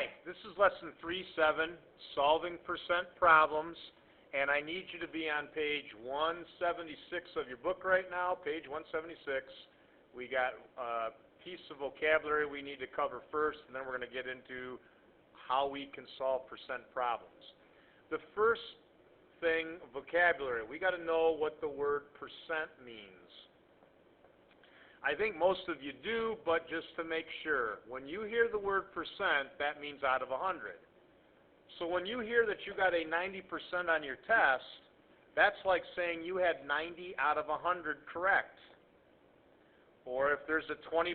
Hi, this is lesson 3-7, solving percent problems, and I need you to be on page 176 of your book right now, page 176. We got a piece of vocabulary we need to cover first, and then we're going to get into how we can solve percent problems. The first thing, vocabulary, we got to know what the word percent means. I think most of you do, but just to make sure, when you hear the word percent, that means out of 100. So when you hear that you got a 90% on your test, that's like saying you had 90 out of 100 correct. Or if there's a 20%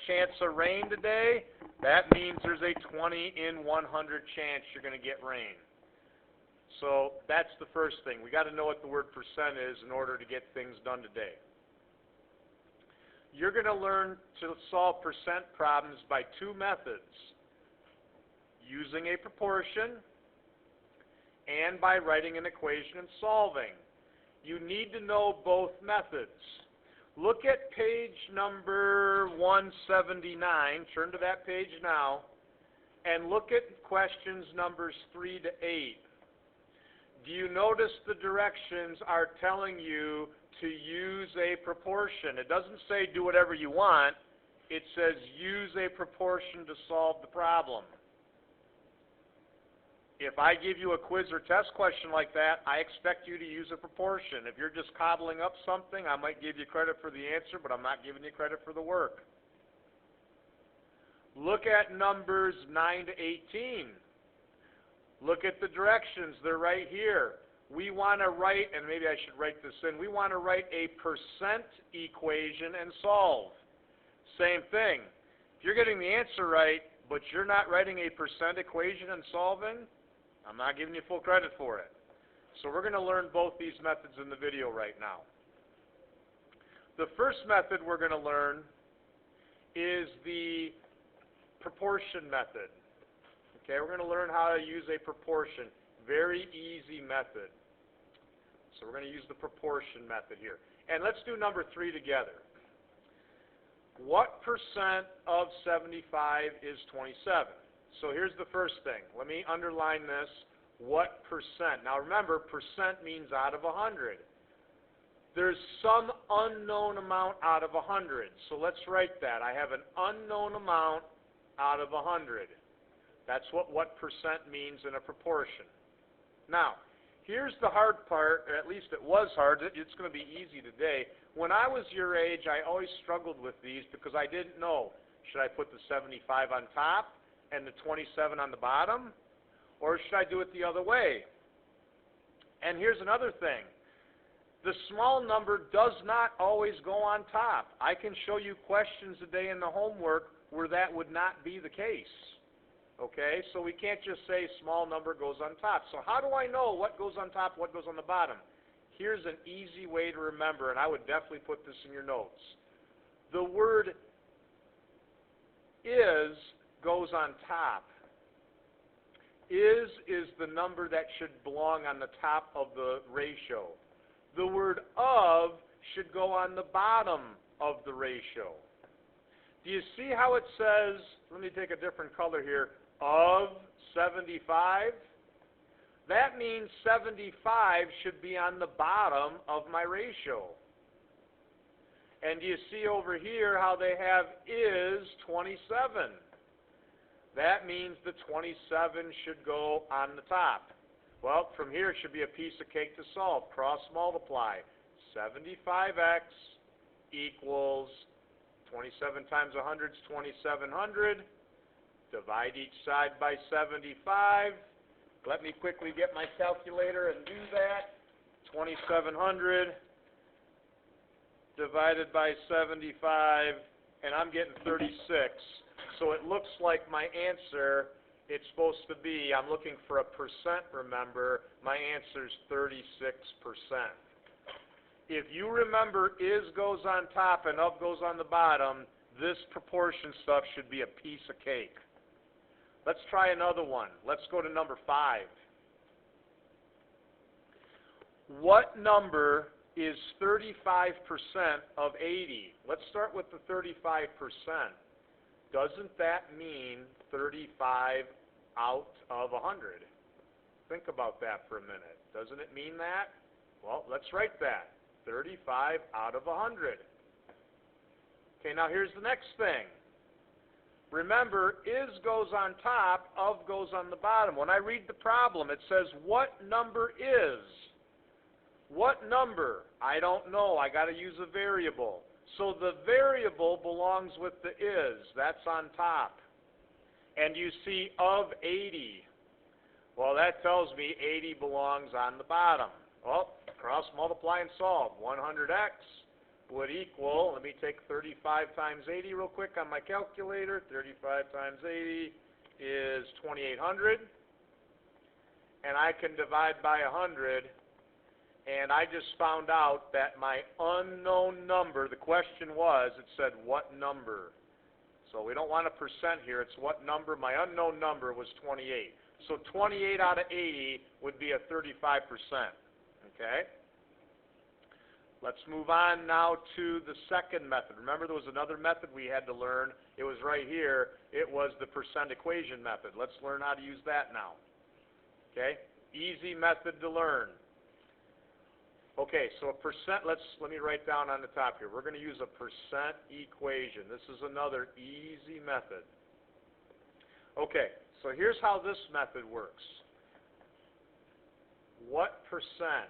chance of rain today, that means there's a 20 in 100 chance you're going to get rain. So that's the first thing. We got to know what the word percent is in order to get things done today. You're going to learn to solve percent problems by two methods: using a proportion and by writing an equation and solving. You need to know both methods. Look at page number 179. Turn to that page now and look at questions numbers 3 to 8. Do you notice the directions are telling you to use a proportion? It doesn't say do whatever you want. It says use a proportion to solve the problem. If I give you a quiz or test question like that, I expect you to use a proportion. If you're just cobbling up something, I might give you credit for the answer, but I'm not giving you credit for the work. Look at numbers 9 to 18. Look at the directions. They're right here. We want to write, and maybe I should write this in, we want to write a percent equation and solve. Same thing. If you're getting the answer right, but you're not writing a percent equation and solving, I'm not giving you full credit for it. So we're going to learn both these methods in the video right now. The first method we're going to learn is the proportion method. Okay, we're going to learn how to use a proportion. Very easy method. So we're going to use the proportion method here. And let's do number 3 together. What percent of 75 is 27? So here's the first thing. Let me underline this. What percent? Now remember, percent means out of 100. There's some unknown amount out of 100. So let's write that. I have an unknown amount out of 100. That's what percent means in a proportion. Now, here's the hard part, or at least it was hard. It's going to be easy today. When I was your age, I always struggled with these because I didn't know. Should I put the 75 on top and the 27 on the bottom? Or should I do it the other way? And here's another thing. The small number does not always go on top. I can show you questions today in the homework where that would not be the case. Okay, so we can't just say small number goes on top. So how do I know what goes on top, what goes on the bottom? Here's an easy way to remember, and I would definitely put this in your notes. The word is goes on top. Is the number that should belong on the top of the ratio. The word of should go on the bottom of the ratio. Do you see how it says, let me take a different color here, of 75? That means 75 should be on the bottom of my ratio. And do you see over here how they have is 27? That means the 27 should go on the top. Well, from here it should be a piece of cake to solve. Cross multiply. 75x equals 27 times 100 is 2,700. Divide each side by 75. Let me quickly get my calculator and do that. 2,700 divided by 75, and I'm getting 36. So it looks like my answer, it's supposed to be, I'm looking for a percent, remember, my answer is 36%. If you remember is goes on top and of goes on the bottom, this proportion stuff should be a piece of cake. Let's try another one. Let's go to number 5. What number is 35% of 80? Let's start with the 35%. Doesn't that mean 35 out of 100. Think about that for a minute. Doesn't it mean that? Well, let's write that. 35 out of 100. Okay, now here's the next thing. Remember, is goes on top, of goes on the bottom. When I read the problem, it says, what number is? What number? I don't know. I got to use a variable. So the variable belongs with the is. That's on top. And you see of 80. Well, that tells me 80 belongs on the bottom. Well, cross multiply and solve. 100x would equal, let me take 35 times 80 real quick on my calculator. 35 times 80 is 2,800. And I can divide by 100. And I just found out that my unknown number, the question was, it said what number? So we don't want a percent here. It's what number. My unknown number was 28. So 28 out of 80 would be a 35%. Okay? Let's move on now to the second method. Remember, there was another method we had to learn. It was right here. It was the percent equation method. Let's learn how to use that now. Okay? Easy method to learn. Okay, so a percent, let me write down on the top here. We're going to use a percent equation. This is another easy method. Okay, so here's how this method works. What percent?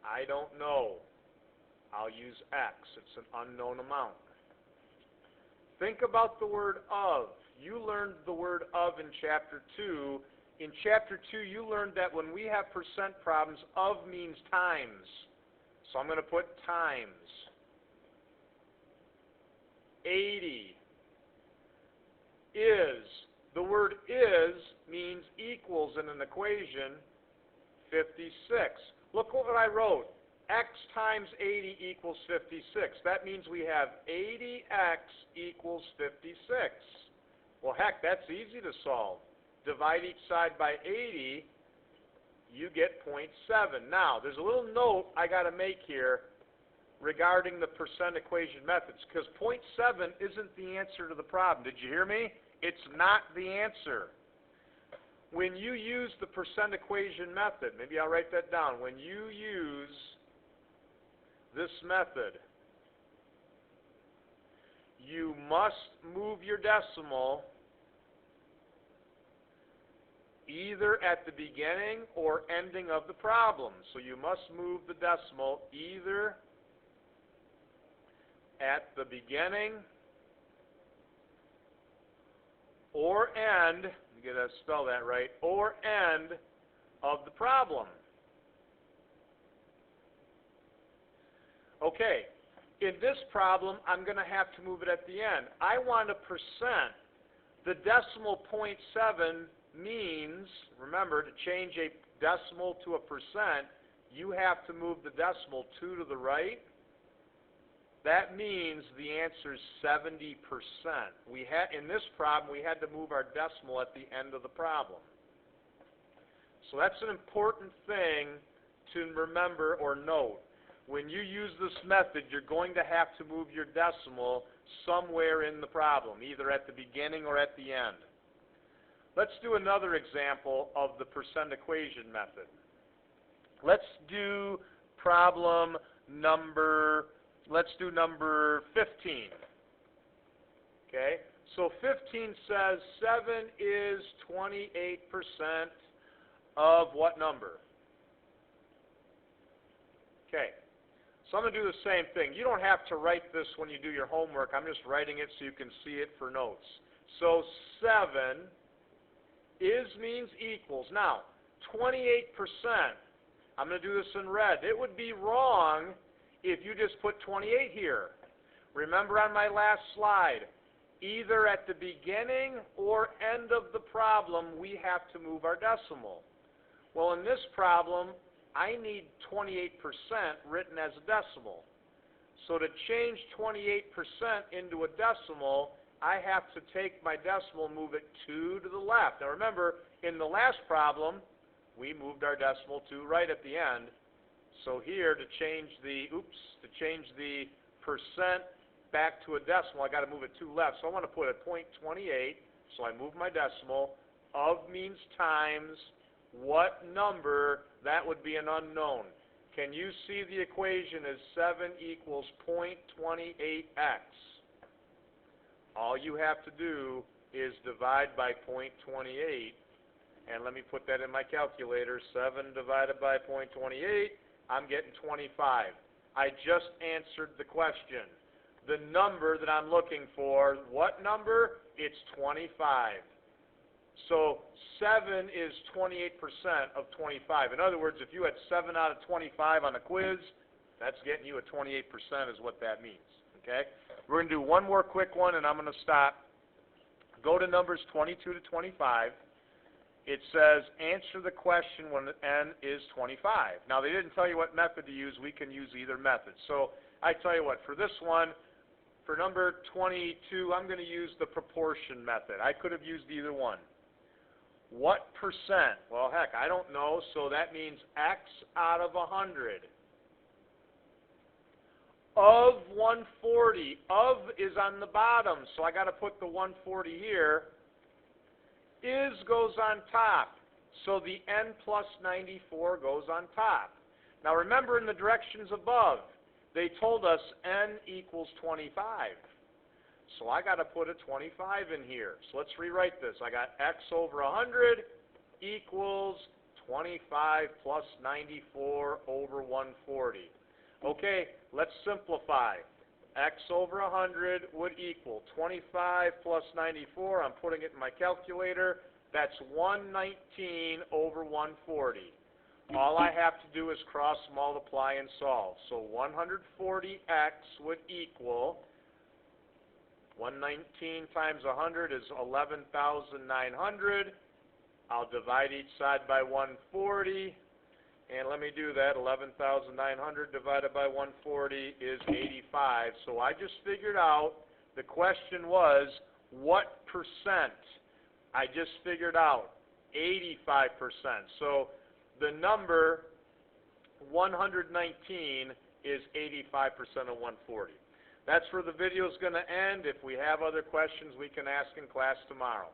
I don't know. I'll use x. It's an unknown amount. Think about the word of. You learned the word of in Chapter 2. In Chapter 2, you learned that when we have percent problems, of means times. So I'm going to put times. 80 is. The word is means equals in an equation 56. Look what I wrote. X times 80 equals 56. That means we have 80x equals 56. Well, heck, that's easy to solve. Divide each side by 80, you get 0.7. Now, there's a little note I got to make here regarding the percent equation methods, because 0.7 isn't the answer to the problem. Did you hear me? It's not the answer. When you use the percent equation method, maybe I'll write that down. When you use this method, you must move your decimal either at the beginning or ending of the problem. So you must move the decimal either at the beginning or end, you gotta spell that right, or end of the problem. Okay, in this problem, I'm going to have to move it at the end. I want a percent. The decimal 0.7 means, remember, to change a decimal to a percent, you have to move the decimal 2 to the right. That means the answer is 70%. In this problem, we had to move our decimal at the end of the problem. So that's an important thing to remember or note. When you use this method, you're going to have to move your decimal somewhere in the problem, either at the beginning or at the end. Let's do another example of the percent equation method. Let's do problem number 15. Okay, so 15 says 7 is 28% of what number? Okay, so I'm going to do the same thing. You don't have to write this when you do your homework. I'm just writing it so you can see it for notes. So 7 is means equals. Now, 28%, I'm going to do this in red. It would be wrong if you just put 28 here. Remember on my last slide, either at the beginning or end of the problem, we have to move our decimal. Well, in this problem, I need 28% written as a decimal. So to change 28% into a decimal, I have to take my decimal and move it 2 to the left. Now remember, in the last problem, we moved our decimal 2 right at the end. So here, to change the percent back to a decimal, I got to move it 2 left. So I want to put a 0.28. So I move my decimal Of means times what number, that would be an unknown. Can you see the equation as 7 equals 0.28x? All you have to do is divide by 0.28, and let me put that in my calculator. 7 divided by 0.28, I'm getting 25. I just answered the question. The number that I'm looking for, what number? It's 25. So 7 is 28% of 25. In other words, if you had 7 out of 25 on a quiz, that's getting you a 28% is what that means. Okay? We're going to do one more quick one, and I'm going to stop. Go to numbers 22 to 25. It says, answer the question when n is 25. Now, they didn't tell you what method to use. We can use either method. So I tell you what, for this one, for number 22, I'm going to use the proportion method. I could have used either one. What percent? Well, heck, I don't know, so that means x out of 100. Of 140, of is on the bottom, so I got to put the 140 here. Is goes on top, so the n plus 94 goes on top. Now remember in the directions above, they told us n equals 25. So I got to put a 25 in here. So let's rewrite this. I got x over 100 equals 25 plus 94 over 140. Okay, let's simplify. X over 100 would equal 25 plus 94. I'm putting it in my calculator. That's 119 over 140. All I have to do is cross multiply and solve. So 140x would equal 119 times 100 is 11,900. I'll divide each side by 140. And let me do that. 11,900 divided by 140 is 85. So I just figured out the question was, what percent? I just figured out 85%. So the number 119 is 85% of 140. That's where the video is going to end. If we have other questions, we can ask in class tomorrow.